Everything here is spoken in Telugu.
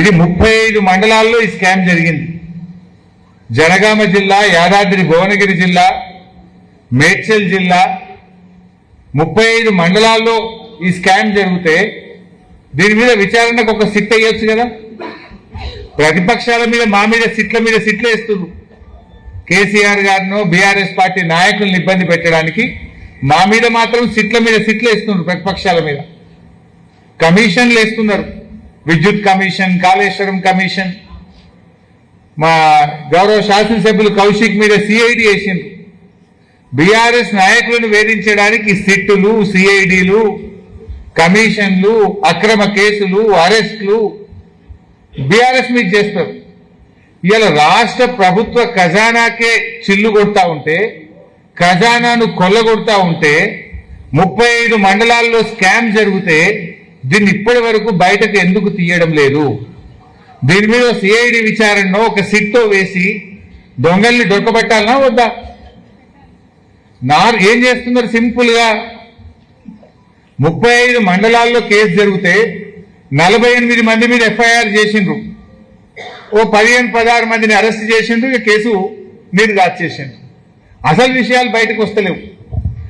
ఇది 35 మండలాల్లో ఈ స్కామ్ జరిగింది. జనగామ జిల్లా, యాదాద్రి భువనగిరి జిల్లా, మేడ్చల్ జిల్లా 35 మండలాల్లో ఈ స్కామ్ జరిగితే దీని మీద విచారణకు ఒక సిట్ వేయొచ్చు కదా. ప్రతిపక్షాల మీద మా మీద సిట్ల వేస్తున్నారు. కేసీఆర్ గారినో బీఆర్ఎస్ పార్టీ నాయకులను ఇబ్బంది పెట్టడానికి మా మీద మాత్రం సిట్ల వేస్తున్నారు. ప్రతిపక్షాల మీద కమిషన్లు వేస్తున్నారు. విద్యుత్ కమిషన్, కాళేశ్వరం కమిషన్, మా గౌరవ శాసనసభ్యులు కౌశిక్ మీద సిఐడి వేసిండ్రు. బీఆర్ఎస్ నాయకులను వేధించడానికి సిట్టులు, సిఐడిలు, కమిషన్లు, అక్రమ కేసులు, అరెస్టులు బీఆర్ఎస్ మీద చేస్తారు. ఇవాళ రాష్ట్ర ప్రభుత్వ ఖజానాకే చిల్లు కొడతా ఉంటే, ఖజానాను కొల్లగొడతా ఉంటే, 35 మండలాల్లో స్కామ్ జరిగితే దీన్ని ఇప్పటి వరకు బయటకు ఎందుకు తీయడం లేదు? దీని మీద సిఐడి విచారణలో ఒక సిట్తో వేసి దొంగల్ని దొరకబట్టాలనా వద్దా? ఏం చేస్తున్నారు? సింపుల్ గా 35 మండలాల్లో కేసు జరిగితే 48 మంది మీద ఎఫ్ఐఆర్ చేసిండ్రు. ఓ 15-16 మందిని అరెస్ట్ చేసిండ్రు. కేసు మీరు దాచేసిండ్రు. అసలు విషయాలు బయటకు వస్తలేవు.